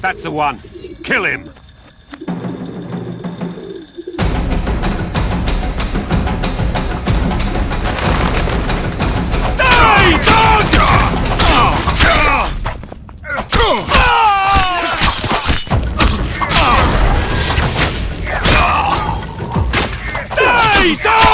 That's the one. Kill him! Die, dog! Die, dog!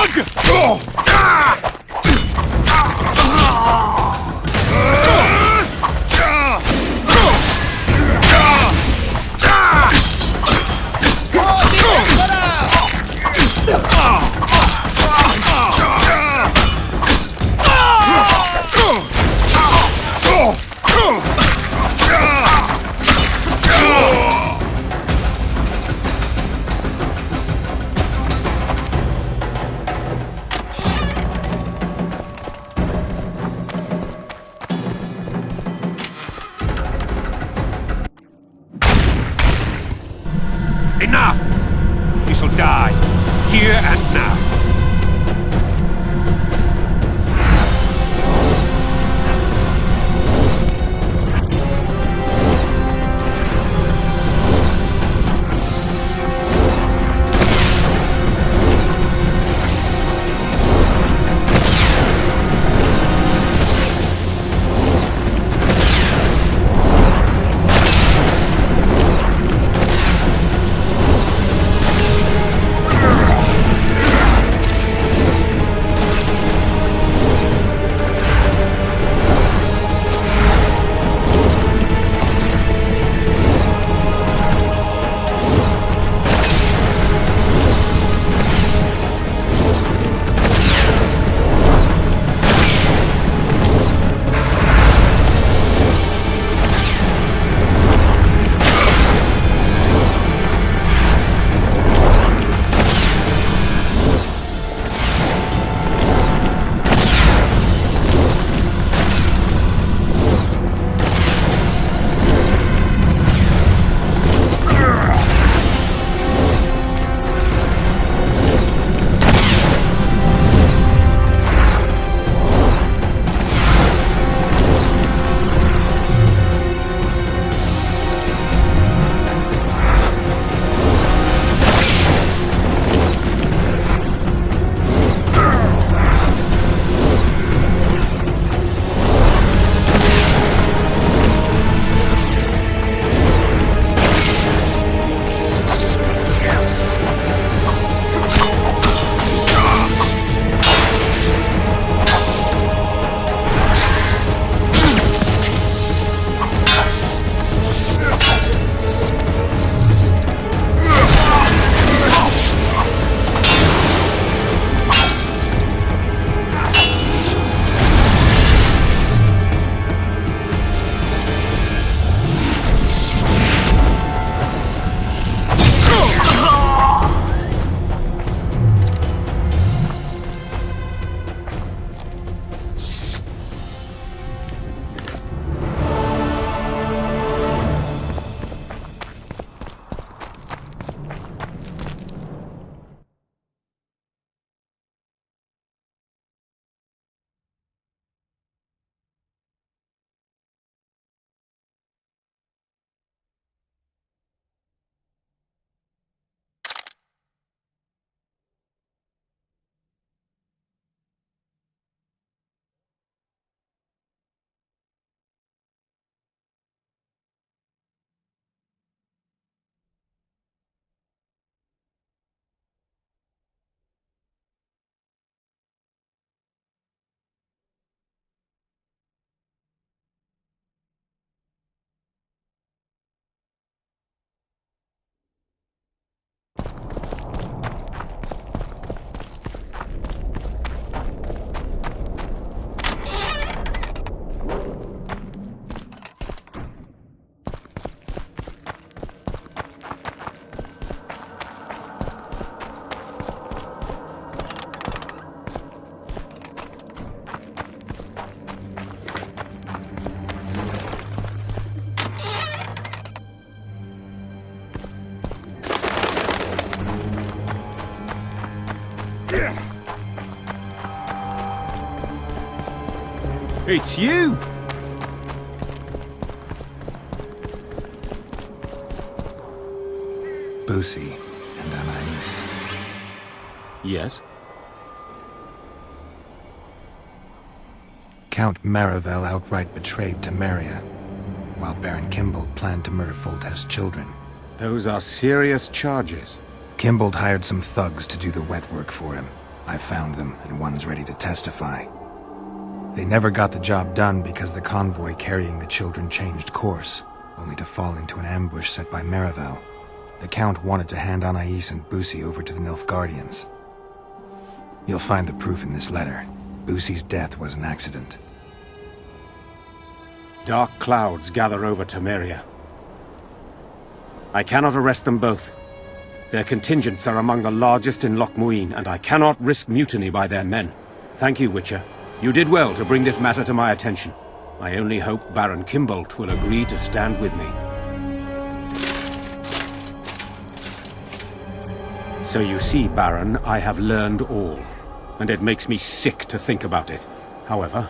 Enough! You shall die, here and now. It's you! Busi and Anais. Yes? Count Maravel outright betrayed Temeria, while Baron Kimbold planned to murder Foltest's children. Those are serious charges. Kimbold hired some thugs to do the wet work for him. I found them, and one's ready to testify. They never got the job done because the convoy carrying the children changed course, only to fall into an ambush set by Maravel. The Count wanted to hand Anais and Busi over to the Nilfgaardians. You'll find the proof in this letter. Busi's death was an accident. Dark clouds gather over Temeria. I cannot arrest them both. Their contingents are among the largest in Loch Muin, and I cannot risk mutiny by their men. Thank you, Witcher. You did well to bring this matter to my attention. I only hope Baron Kimbold will agree to stand with me. So you see, Baron, I have learned all, and it makes me sick to think about it. However,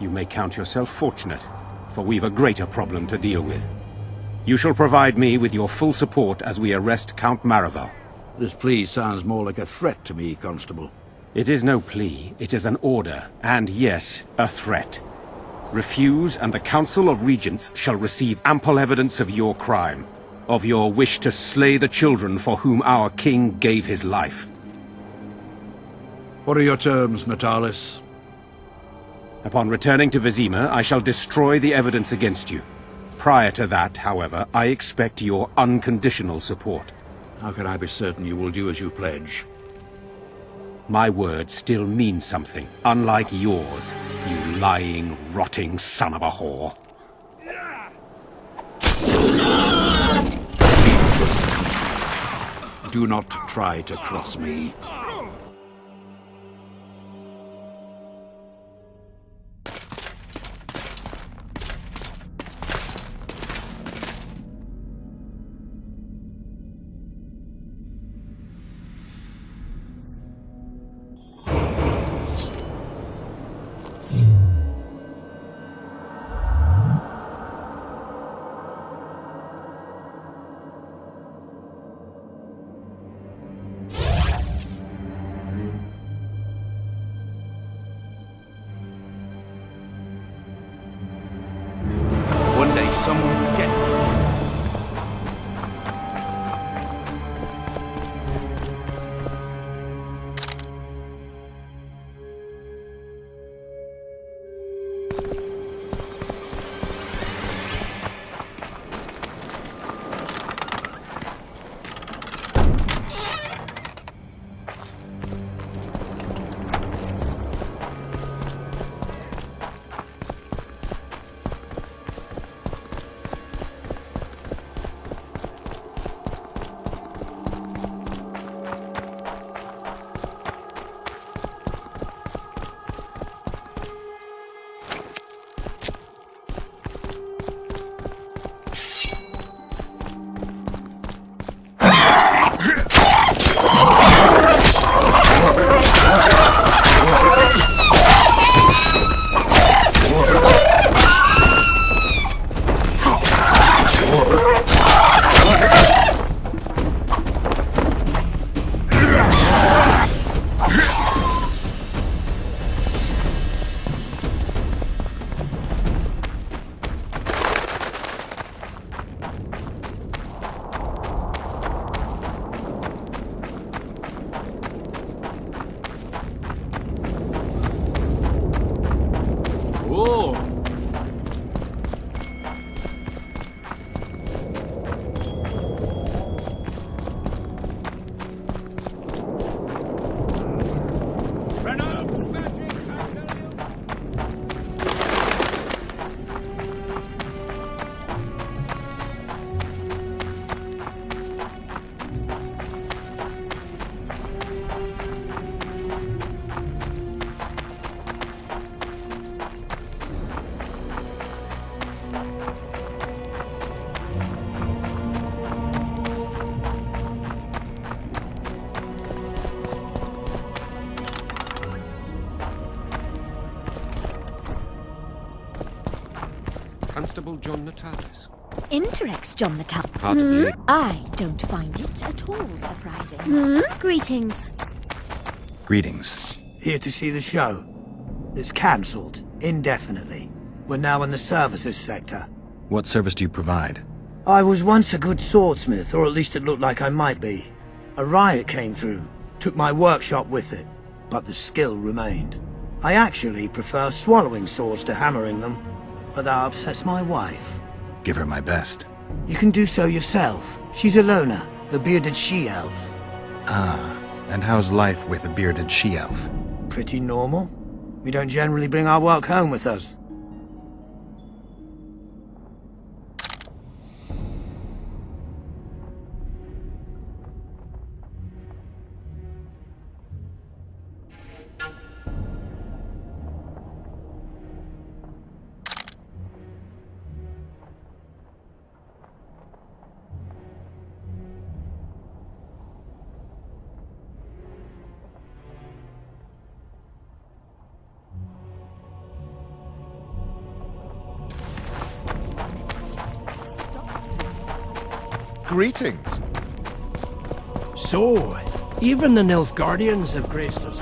you may count yourself fortunate, for we've a greater problem to deal with. You shall provide me with your full support as we arrest Count Maravel. This plea sounds more like a threat to me, Constable. It is no plea, it is an order, and yes, a threat. Refuse, and the Council of Regents shall receive ample evidence of your crime, of your wish to slay the children for whom our king gave his life. What are your terms, Natalis? Upon returning to Vizima, I shall destroy the evidence against you. Prior to that, however, I expect your unconditional support. How can I be certain you will do as you pledge? My word still means something, unlike yours, you lying, rotting son of a whore. Do not try to cross me. One day someone will get me. Constable John Natalis. Interrex, John the Tuck. Hard to believe. I don't find it at all surprising. Greetings. Greetings. Here to see the show. It's cancelled, indefinitely. We're now in the services sector. What service do you provide? I was once a good swordsmith, or at least it looked like I might be. A riot came through, took my workshop with it, but the skill remained. I actually prefer swallowing swords to hammering them, but that upsets my wife. Give her my best. You can do so yourself. She's Alona, the bearded she-elf. Ah, and how's life with a bearded she-elf? Pretty normal. We don't generally bring our work home with us. Greetings. So, even the Nilfgaardians have graced us.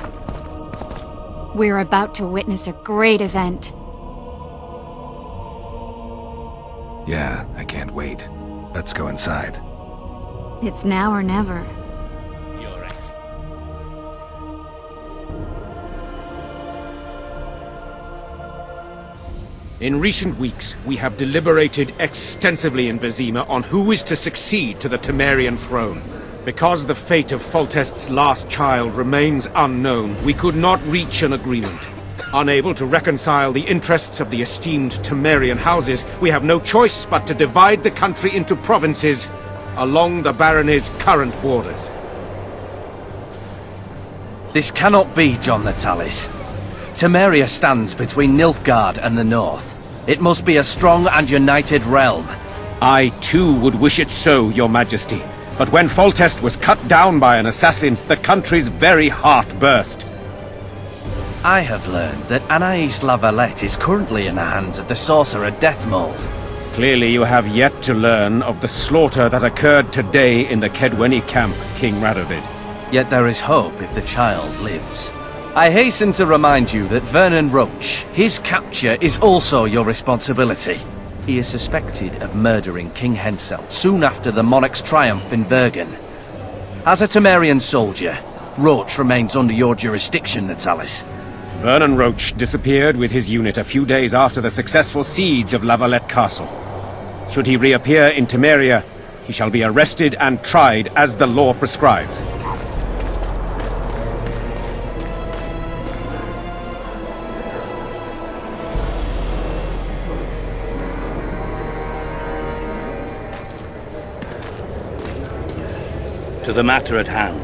We're about to witness a great event. Yeah, I can't wait. Let's go inside. It's now or never. In recent weeks, we have deliberated extensively in Vizima on who is to succeed to the Temerian throne. Because the fate of Foltest's last child remains unknown, we could not reach an agreement. Unable to reconcile the interests of the esteemed Temerian houses, we have no choice but to divide the country into provinces along the barony's current borders. This cannot be, John Natalis. Temeria stands between Nilfgaard and the north. It must be a strong and united realm. I too would wish it so, your majesty. But when Foltest was cut down by an assassin, the country's very heart burst. I have learned that Anais La Valette is currently in the hands of the sorcerer Deathmold. Clearly you have yet to learn of the slaughter that occurred today in the Kedweni camp, King Radovid. Yet there is hope if the child lives. I hasten to remind you that Vernon Roche, his capture is also your responsibility. He is suspected of murdering King Henselt soon after the monarch's triumph in Bergen. As a Temerian soldier, Roche remains under your jurisdiction, Natalis. Vernon Roche disappeared with his unit a few days after the successful siege of La Valette Castle. Should he reappear in Temeria, he shall be arrested and tried as the law prescribes. To the matter at hand.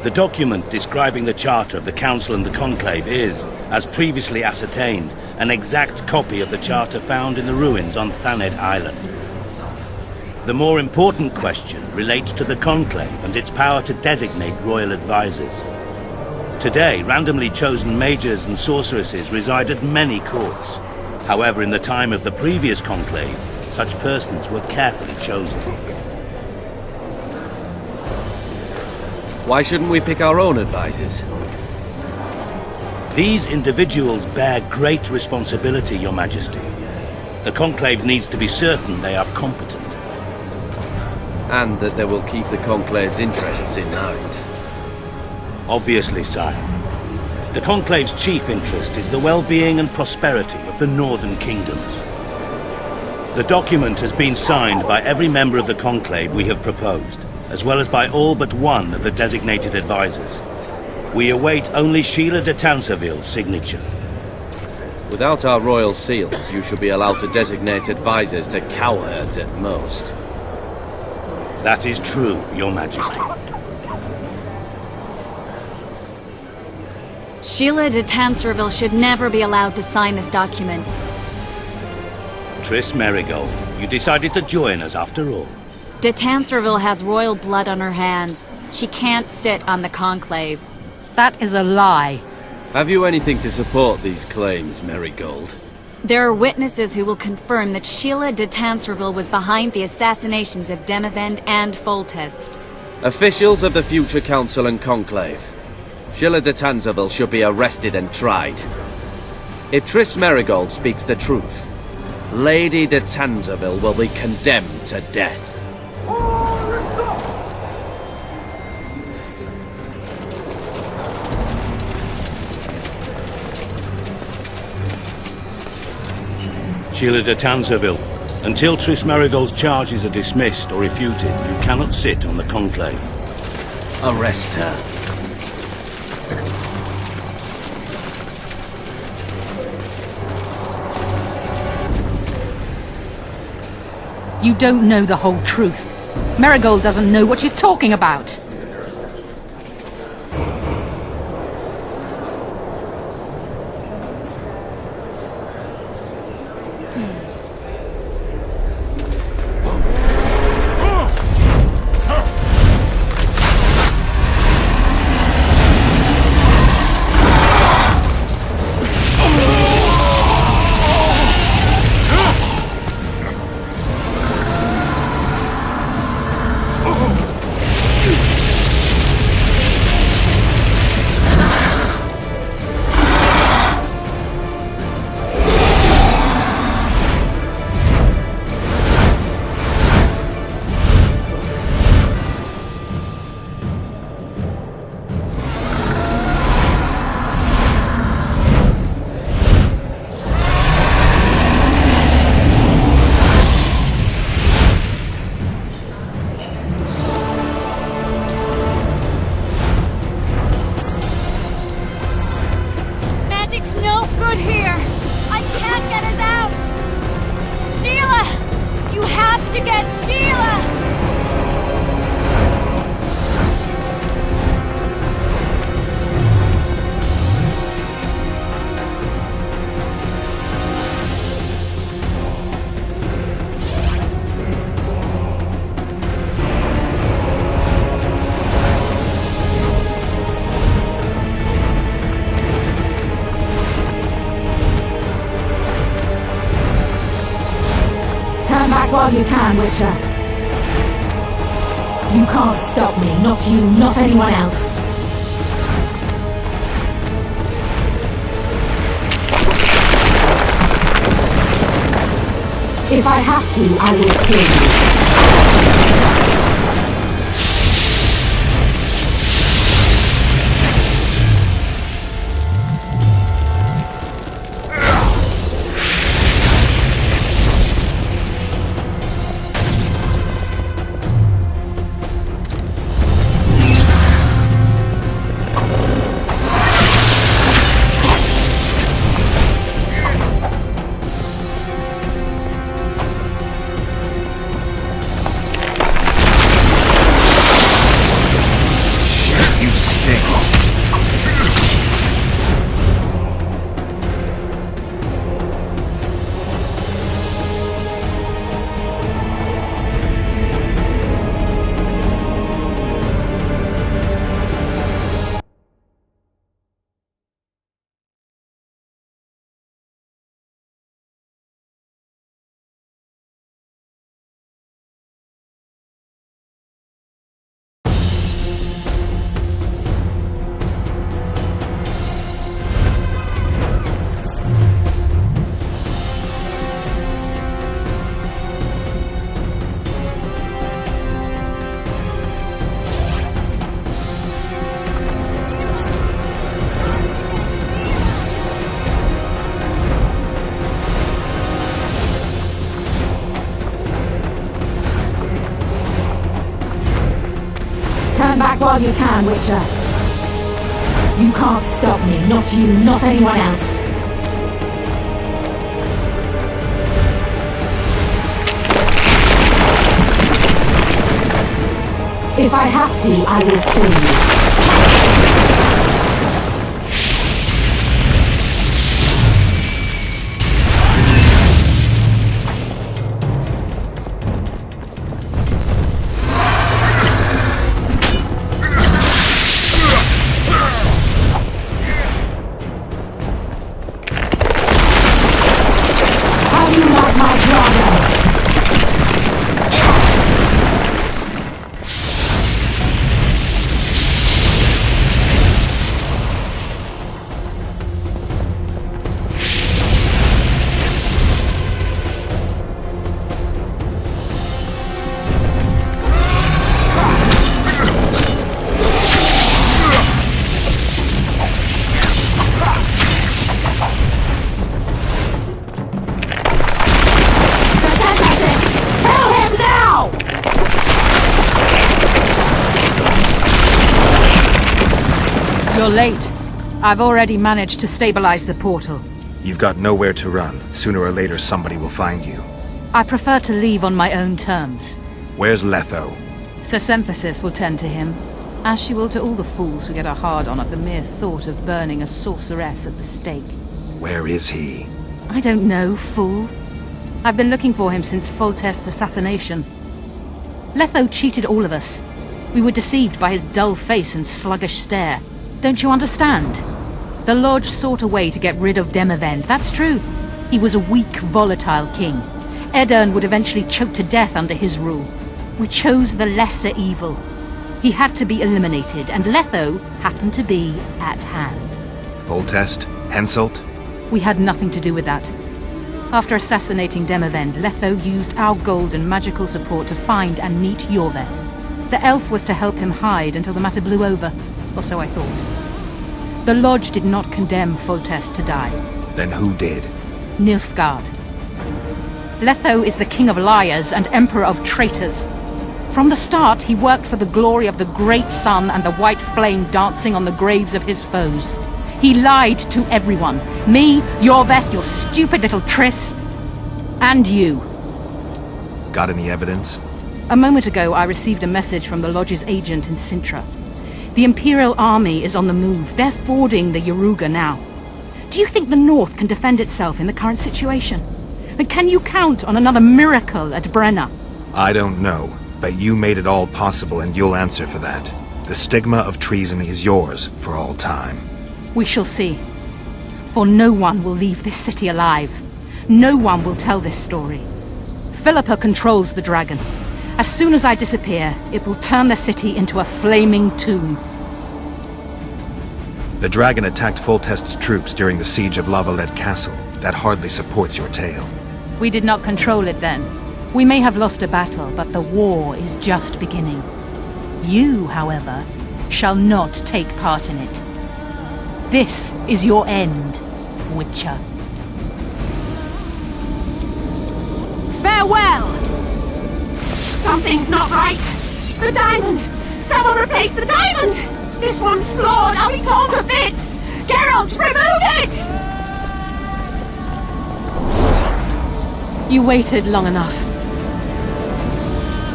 The document describing the Charter of the Council and the Conclave is, as previously ascertained, an exact copy of the Charter found in the ruins on Thanet Island. The more important question relates to the Conclave and its power to designate royal advisors. Today, randomly chosen mages and sorceresses reside at many courts. However, in the time of the previous Conclave, such persons were carefully chosen. Why shouldn't we pick our own advisors? These individuals bear great responsibility, Your Majesty. The Conclave needs to be certain they are competent. And that they will keep the Conclave's interests in mind. Obviously, sire. The Conclave's chief interest is the well-being and prosperity of the northern kingdoms. The document has been signed by every member of the Conclave we have proposed, as well as by all but one of the designated advisors. We await only Sheila de Tanserville's signature. Without our royal seals, you should be allowed to designate advisors to cowherds at most. That is true, Your Majesty. Sheila de Tanserville should never be allowed to sign this document. Triss Merigold, you decided to join us after all. De Tanserville has royal blood on her hands. She can't sit on the Conclave. That is a lie. Have you anything to support these claims, Merigold? There are witnesses who will confirm that Sheila de Tanserville was behind the assassinations of Demavend and Foltest. Officials of the future Council and Conclave. Sheila de Tanserville should be arrested and tried. If Triss Merigold speaks the truth, Lady de Tanserville will be condemned to death. Sheila de Tanserville, until Triss Merigold's charges are dismissed or refuted, you cannot sit on the Conclave. Arrest her. You don't know the whole truth. Merigold doesn't know what she's talking about. While you can, Witcher. You can't stop me, not you, not anyone else. If I have to, I will kill you. Turn back while you can, Witcher. You can't stop me, not you, not anyone else. If I have to, I will kill you. You're late. I've already managed to stabilize the portal. You've got nowhere to run. Sooner or later somebody will find you. I prefer to leave on my own terms. Where's Letho? Sir Synthesis will tend to him, as she will to all the fools who get a hard-on at the mere thought of burning a sorceress at the stake. Where is he? I don't know, fool. I've been looking for him since Foltest's assassination. Letho cheated all of us. We were deceived by his dull face and sluggish stare. Don't you understand? The Lodge sought a way to get rid of Demavend, that's true. He was a weak, volatile king. Aedirn would eventually choke to death under his rule. We chose the lesser evil. He had to be eliminated, and Letho happened to be at hand. Foltest? Henselt? We had nothing to do with that. After assassinating Demavend, Letho used our gold and magical support to find and meet Yorveth. The elf was to help him hide until the matter blew over, or so I thought. The Lodge did not condemn Foltest to die. Then who did? Nilfgaard. Letho is the king of liars and emperor of traitors. From the start, he worked for the glory of the great sun and the white flame dancing on the graves of his foes. He lied to everyone. Me, Yorveth, your stupid little Triss, and you. Got any evidence? A moment ago, I received a message from the Lodge's agent in Sintra. The Imperial Army is on the move. They're fording the Yaruga now. Do you think the North can defend itself in the current situation? And can you count on another miracle at Brenna? I don't know, but you made it all possible and you'll answer for that. The stigma of treason is yours for all time. We shall see. For no one will leave this city alive. No one will tell this story. Philippa controls the dragon. As soon as I disappear, it will turn the city into a flaming tomb. The dragon attacked Foltest's troops during the siege of Lavalette Castle. That hardly supports your tale. We did not control it then. We may have lost a battle, but the war is just beginning. You, however, shall not take part in it. This is your end, Witcher. Farewell! Something's not right! The diamond! Someone replace the diamond! This one's flawed! I'll be torn to bits! Geralt, remove it! You waited long enough.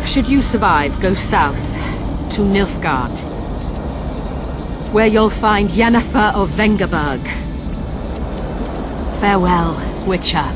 Should you survive, go south to Nilfgaard, where you'll find Yennefer of Vengerberg. Farewell, Witcher.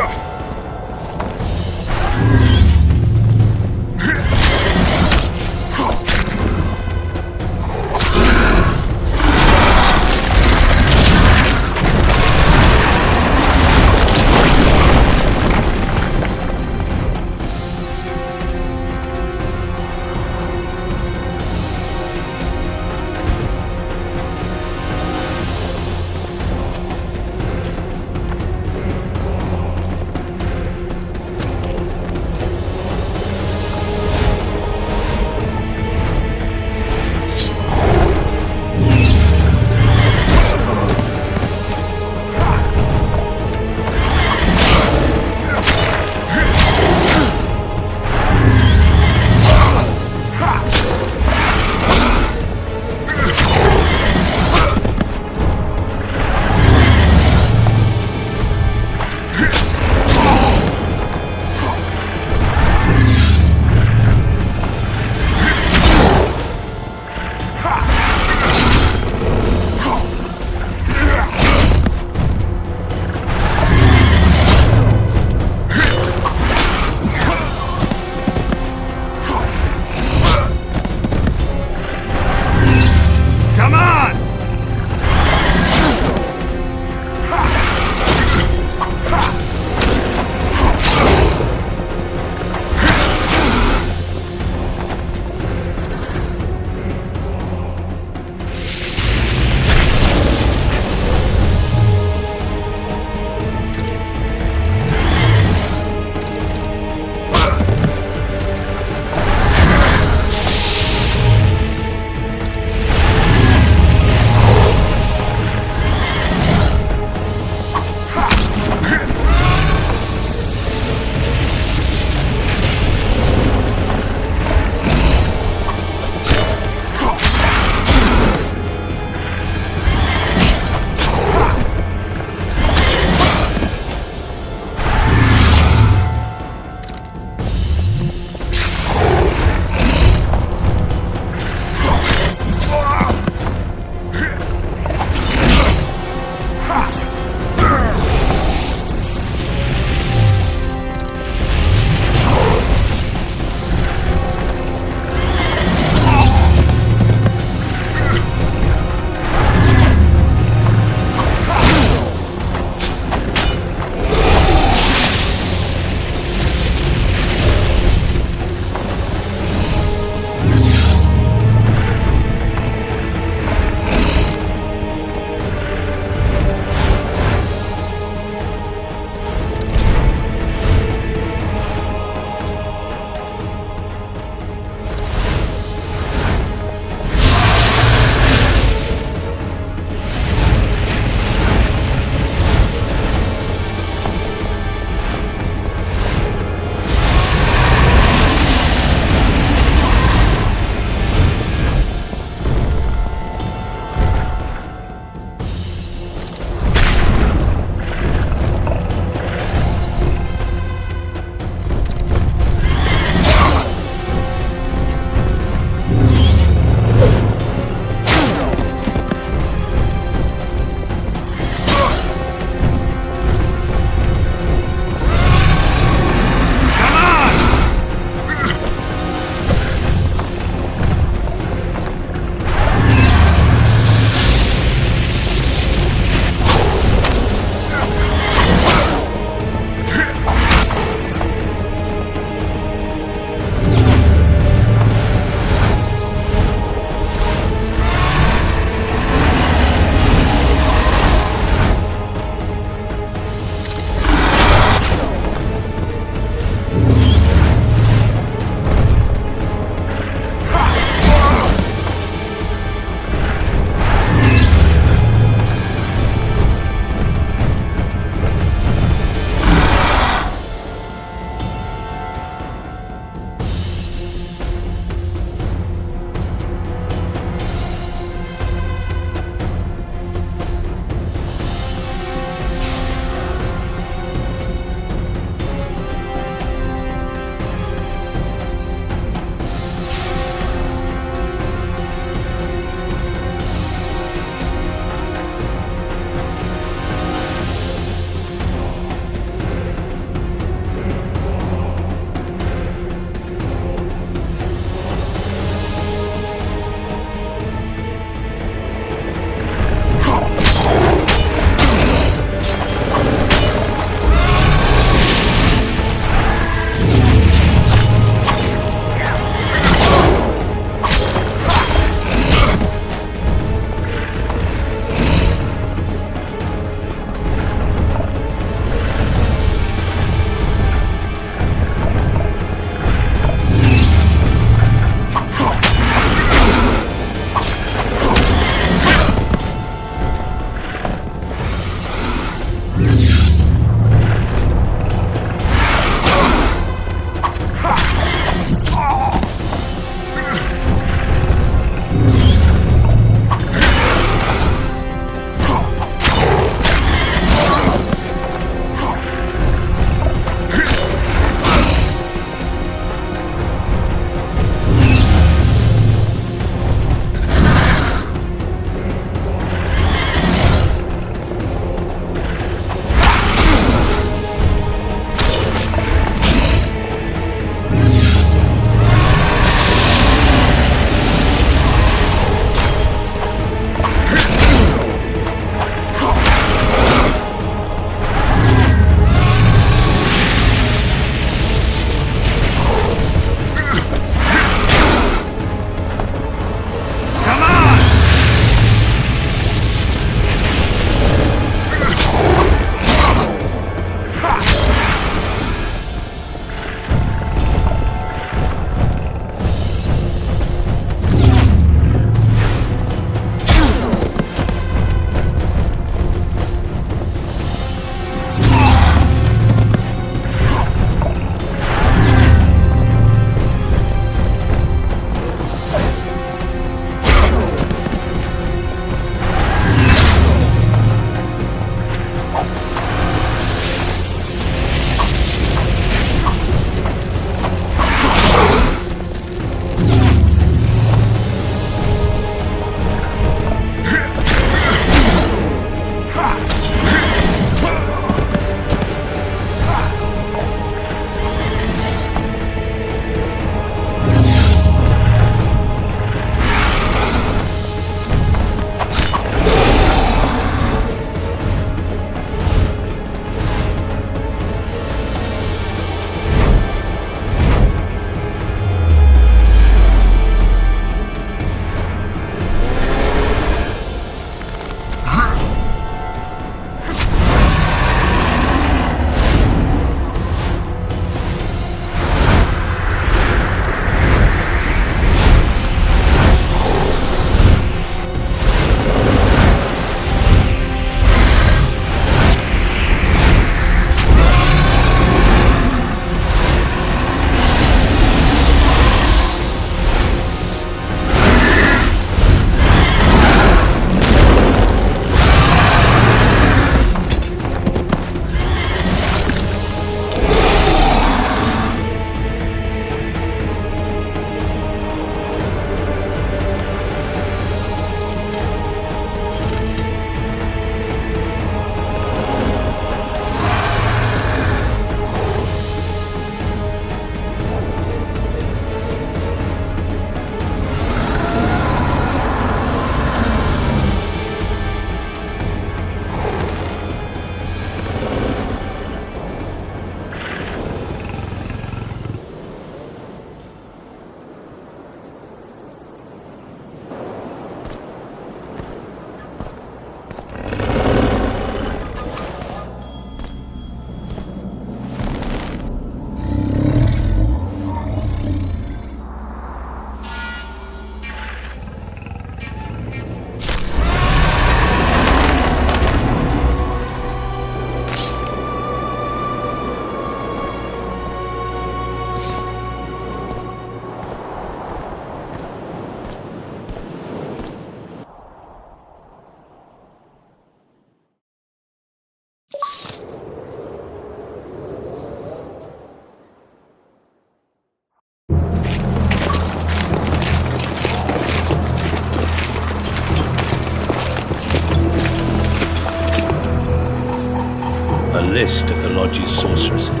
list of the Lodge's sorceresses. A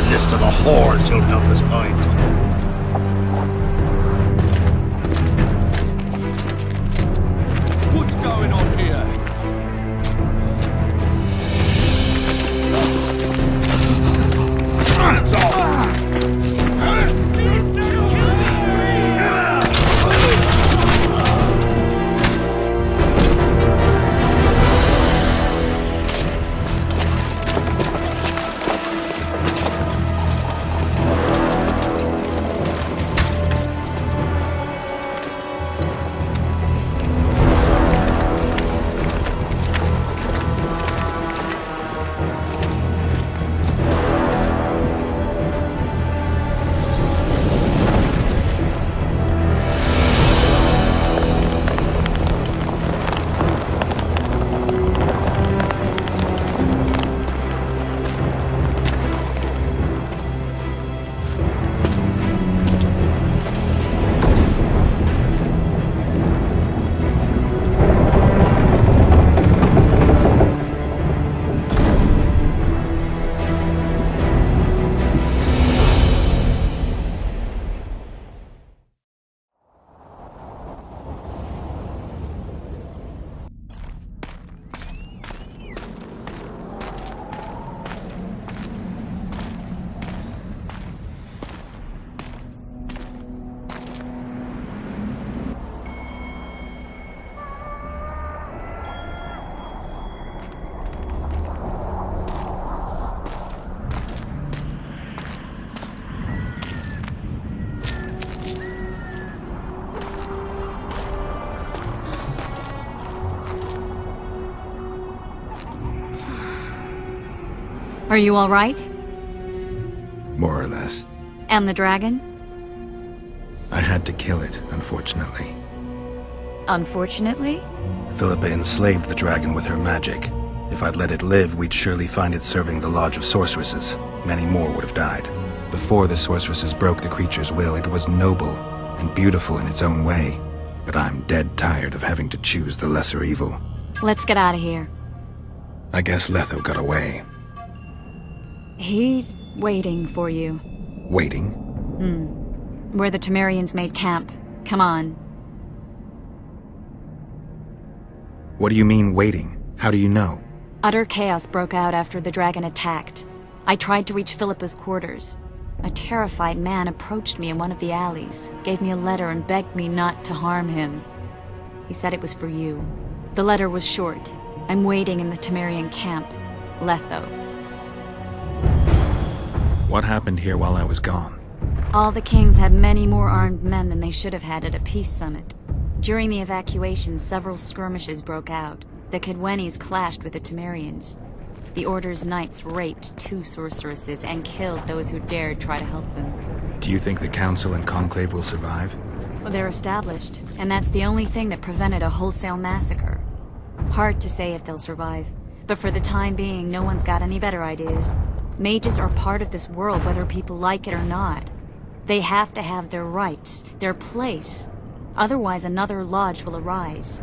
list of the whores you'll help us find. What's going on here? Hands off! Are you all right? More or less. And the dragon? I had to kill it, unfortunately. Unfortunately? Philippa enslaved the dragon with her magic. If I'd let it live, we'd surely find it serving the Lodge of Sorceresses. Many more would have died. Before the sorceresses broke the creature's will, it was noble and beautiful in its own way. But I'm dead tired of having to choose the lesser evil. Let's get out of here. I guess Letho got away. He's waiting for you. Waiting? Where the Temerians made camp. Come on. What do you mean, waiting? How do you know? Utter chaos broke out after the dragon attacked. I tried to reach Philippa's quarters. A terrified man approached me in one of the alleys, gave me a letter and begged me not to harm him. He said it was for you. The letter was short. I'm waiting in the Temerian camp. Letho. What happened here while I was gone? All the kings had many more armed men than they should have had at a peace summit. During the evacuation, several skirmishes broke out. The Kedwenis clashed with the Temerians. The Order's knights raped 2 sorceresses and killed those who dared try to help them. Do you think the Council and Conclave will survive? Well, they're established, and that's the only thing that prevented a wholesale massacre. Hard to say if they'll survive, but for the time being, no one's got any better ideas. Mages are part of this world, whether people like it or not. They have to have their rights, their place. Otherwise, another lodge will arise.